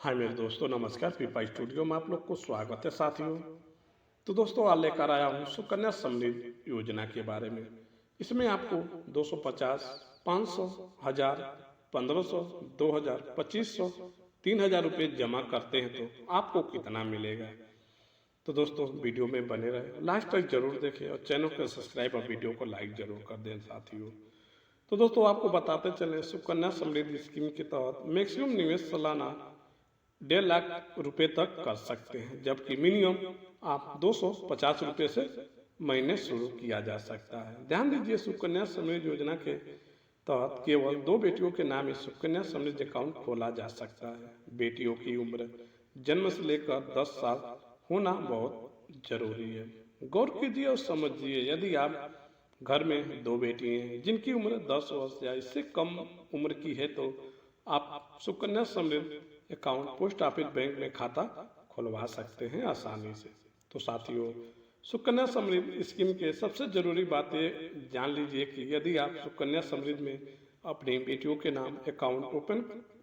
हाय मेरे दोस्तों, नमस्कार। पीपा स्टूडियो में आप लोग को स्वागत है साथियों। तो दोस्तों, आज लेकर आया हूँ सुकन्या समृद्धि योजना के बारे में। इसमें आपको 250, 500, 1000, 1500, 2000, 2500, 3000 रुपये जमा करते हैं तो आपको कितना मिलेगा। तो दोस्तों, वीडियो में बने रहे, लास्ट तक जरूर देखें और चैनल को सब्सक्राइब और वीडियो को लाइक जरूर कर दें साथियों। तो दोस्तों, आपको बताते चलें, सुकन्या समृद्धि स्कीम के तहत मैक्सिमम निवेश सालाना 1.5 लाख रुपए तक कर सकते हैं, जबकि मिनिमम आप 250 रुपये से महीने शुरू किया जा सकता है। ध्यान दीजिए, सुकन्या समृद्धि योजना के तहत केवल 2 बेटियों के नाम इस सुकन्या समृद्धि अकाउंट खोला जा सकता है। बेटियों की उम्र जन्म से लेकर 10 साल होना बहुत जरूरी है। गौर कीजिए और समझिए, यदि आप घर में 2 बेटी हैं जिनकी उम्र 10 वर्ष या इससे कम उम्र की है, तो आप Sukanya Samriddhi account post office bank में खाता खुलवा सकते हैं आसानी से। तो साथियों, सुकन्या समृद्धि स्कीम के सबसे जरूरी बातें जान लीजिए कि यदि आप सुकन्या समृद्धि में अपनी बेटियों के नाम अकाउंट ओपन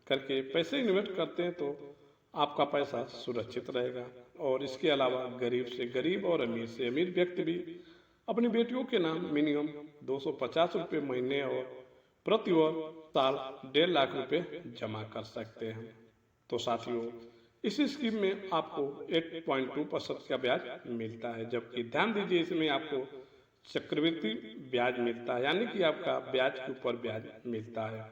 करके पैसे इन्वेस्ट करते हैं तो आपका पैसा सुरक्षित रहेगा। और इसके अलावा गरीब से गरीब और अमीर से अमीर व्यक्ति भी अपनी बेटियों के नाम मिनिमम 250 रुपये महीने और प्रति वर्ष साल 1.5 लाख रुपए जमा कर सकते हैं। तो साथियों, इस स्कीम में आपको 8.2% का ब्याज मिलता है, जबकि ध्यान दीजिए, इसमें आपको चक्रवृद्धि ब्याज मिलता है, यानी कि आपका ब्याज के ऊपर ब्याज मिलता है।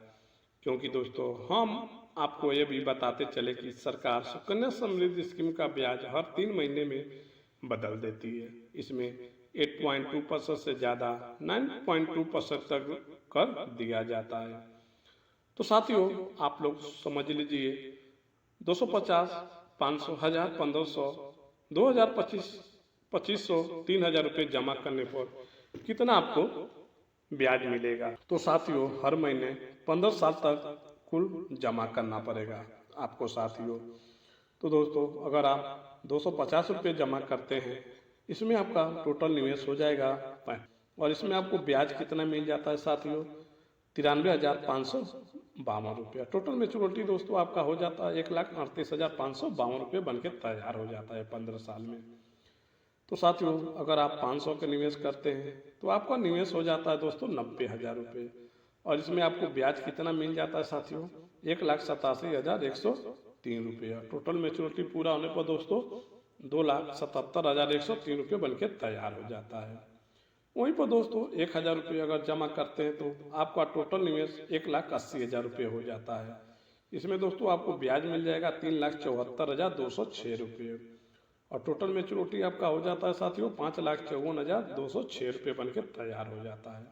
क्योंकि दोस्तों, हम आपको ये भी बताते चले कि सरकार सुकन्या समृद्धि स्कीम का ब्याज हर 3 महीने में बदल देती है। इसमें 8.2% से ज़्यादा 9.2% तक कर दिया जाता है। तो साथियों, आप लोग समझ लीजिए, 250, 500, 1000, 1500, 2000, 2500, 3000 रुपये जमा करने पर कितना आपको ब्याज मिलेगा। तो साथियों, हर महीने 15 साल तक कुल जमा करना पड़ेगा आपको साथियों। तो दोस्तों, अगर आप 250 रुपये जमा करते हैं, इसमें आपका टोटल निवेश हो जाएगा और इसमें आपको ब्याज कितना मिल जाता है साथियों, 93,552 रुपया। टोटल मेचुरिटी दोस्तों आपका हो जाता है 1,38,552 रुपये बन के तैयार हो जाता है 15 साल में। तो साथियों, अगर आप 500 का निवेश करते हैं तो आपका निवेश हो जाता है दोस्तों 90,000 रुपये। और इसमें आपको ब्याज कितना मिल जाता है साथियों, 1,87,103 रुपये। टोटल मेचुरिटी पूरा होने पर दोस्तों 2,77,103 रुपये बन के तैयार हो जाता है। वहीं पर दोस्तों 1,000 रुपये अगर जमा करते हैं तो आपका टोटल निवेश 1,80,000 रुपये हो जाता है। इसमें दोस्तों आपको ब्याज मिल जाएगा 3,74,206 रुपये। और टोटल मेचुरिटी आपका हो जाता है साथियों 5,54,206 रुपये बन के तैयार हो जाता है।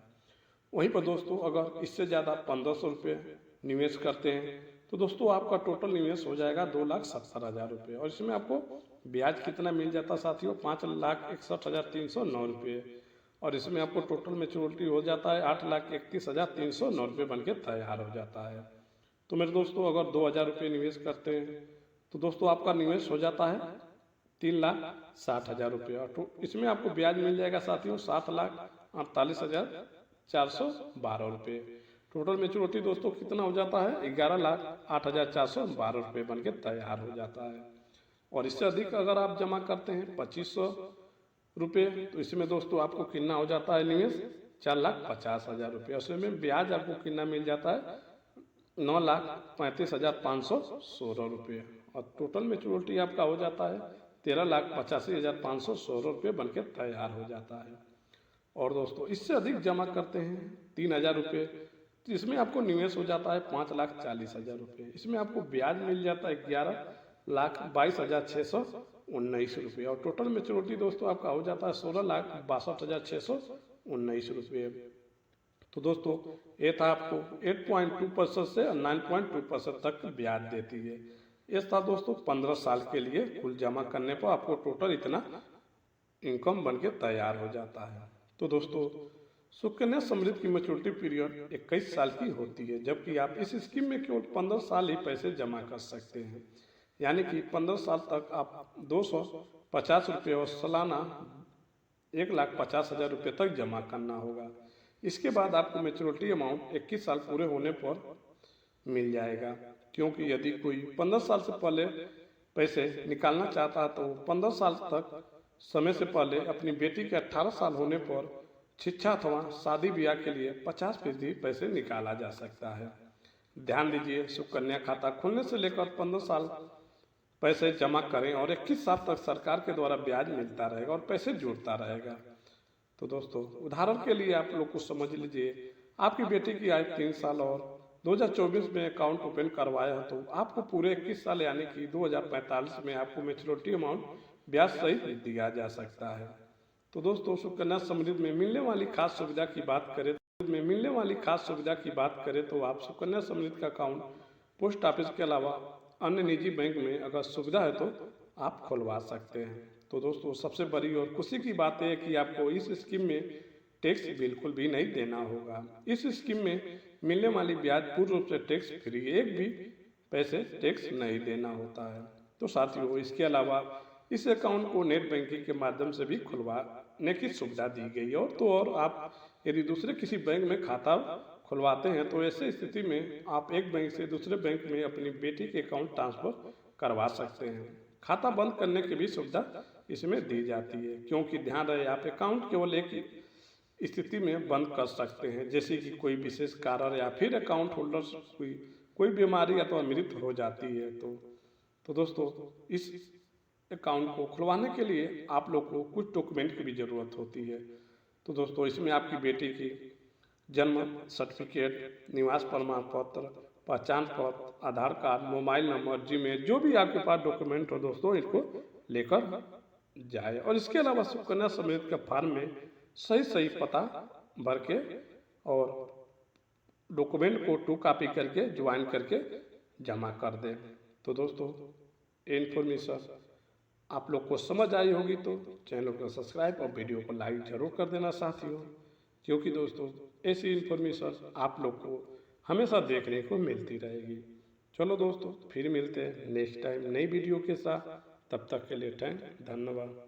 वहीं पर दोस्तों अगर इससे ज़्यादा 1,500 रुपये निवेश करते हैं तो दोस्तों आपका टोटल निवेश हो जाएगा 2,70,000 रुपये। और इसमें आपको ब्याज कितना मिल जाता है साथियों, 5,61,309 रुपये। और इसमें आपको टोटल मेचुरिटी हो जाता है 8,31,309 रुपये बन के तैयार हो जाता है। तो मेरे दोस्तों, अगर 2,000 रुपये निवेश करते हैं तो दोस्तों आपका निवेश हो जाता है 3,60,000 रुपये। और इसमें आपको ब्याज मिल जाएगा साथियों 7,48,412 रुपये। टोटल मेचुरिटी दोस्तों कितना हो जाता है, 11,08,412 रुपये बन के तैयार हो जाता है। और इससे अधिक अगर आप जमा करते हैं 2,500 रुपये तो इसमें दोस्तों आपको कितना हो जाता है निवेश, 4,50,000 रुपये। उसमें ब्याज आपको कितना मिल जाता है, 9,35,516 रुपये। और टोटल मेचुरिटी आपका हो जाता है 13,85,516 रुपये बन के तैयार हो जाता है। और दोस्तों इससे अधिक जमा करते हैं 3,000 रुपये तो इसमें आपको निवेश हो जाता है 5,40,000 रुपये। इसमें आपको ब्याज मिल जाता है 11,22,619 रुपये। और टोटल मेचुरिटी दोस्तों आपका हो जाता है 16,62,619 रुपये। तो दोस्तों ये था आपको 8.2% से 9.2% तक ब्याज देती है। ये था दोस्तों 15 साल के लिए कुल जमा करने पर आपको टोटल इतना इनकम बन के तैयार हो जाता है। तो दोस्तों, सुकन्या समृद्धि की मैच्योरिटी पीरियड 21 साल की होती है, जबकि आप इस स्कीम में केवल 15 साल ही पैसे जमा कर सकते हैं। यानी कि 15 साल तक आप 250 रुपये और सालाना 1,50,000 रुपये तक जमा करना होगा। इसके बाद आपको मैच्योरिटी अमाउंट 21 साल पूरे होने पर मिल जाएगा। क्योंकि यदि कोई 15 साल से पहले पैसे निकालना चाहता है तो 15 साल तक समय से पहले अपनी बेटी के 18 साल होने पर शिक्षा अथवा शादी ब्याह के लिए 50% पैसे निकाला जा सकता है। ध्यान दीजिए, सुकन्या खाता खोलने से लेकर 15 साल पैसे जमा करें और 21 साल तक सरकार के द्वारा ब्याज मिलता रहेगा और पैसे जुड़ता रहेगा। तो दोस्तों, उदाहरण के लिए आप लोग को समझ लीजिए, आपकी बेटी की आयु 3 साल और 2024 में अकाउंट ओपन करवाया तो आपको पूरे 21 साल यानी कि 2045 में आपको मैच्योरिटी अमाउंट ब्याज सहित दिया जा सकता है। तो दोस्तों, सुकन्या समृद्धि में मिलने वाली खास सुविधा की बात करें तो आप सुकन्या समृद्धि का अकाउंट पोस्ट ऑफिस के अलावा अन्य निजी बैंक में अगर सुविधा है तो आप खुलवा सकते हैं। तो दोस्तों, सबसे बड़ी और खुशी की बात है कि आपको इस स्कीम में टैक्स बिल्कुल भी नहीं देना होगा। इस स्कीम में मिलने वाली ब्याज पूर्ण रूप से टैक्स फ्री, एक भी पैसे टैक्स नहीं देना होता है। तो साथियों, इसके अलावा इस अकाउंट को नेट बैंकिंग के माध्यम से भी खुलवाने की सुविधा दी गई है। और आप यदि दूसरे किसी बैंक में खाता खुलवाते हैं तो ऐसे स्थिति में आप एक बैंक से दूसरे बैंक में अपनी बेटी के अकाउंट ट्रांसफर करवा सकते हैं। खाता बंद करने की भी सुविधा इसमें दी जाती है, क्योंकि ध्यान रहे आप अकाउंट केवल एक स्थिति में बंद कर सकते हैं, जैसे कि कोई विशेष कारण या फिर अकाउंट होल्डर कोई बीमारी अथवा मृत्यु हो जाती है। तो दोस्तों, इस अकाउंट को खुलवाने के लिए आप लोग को कुछ डॉक्यूमेंट की भी ज़रूरत होती है। तो दोस्तों, इसमें आपकी बेटी की जन्म सर्टिफिकेट, निवास प्रमाण पत्र, पहचान पत्र, आधार कार्ड, मोबाइल नंबर, जीमेल, जो भी आपके पास डॉक्यूमेंट हो दोस्तों, इनको लेकर जाए। और इसके अलावा सुकन्या समृद्धि के फॉर्म में सही पता भर के और डॉक्यूमेंट को 2 कॉपी करके ज्वाइन करके जमा कर दें। तो दोस्तों, ये इन्फॉर्मेशन आप लोग को समझ आई होगी तो चैनल को सब्सक्राइब और वीडियो को लाइक जरूर कर देना साथियों, क्योंकि दोस्तों ऐसी इन्फॉर्मेशन आप लोग को हमेशा देखने को मिलती रहेगी। चलो दोस्तों, फिर मिलते हैं नेक्स्ट टाइम नई वीडियो के साथ। तब तक के लिए धन्यवाद।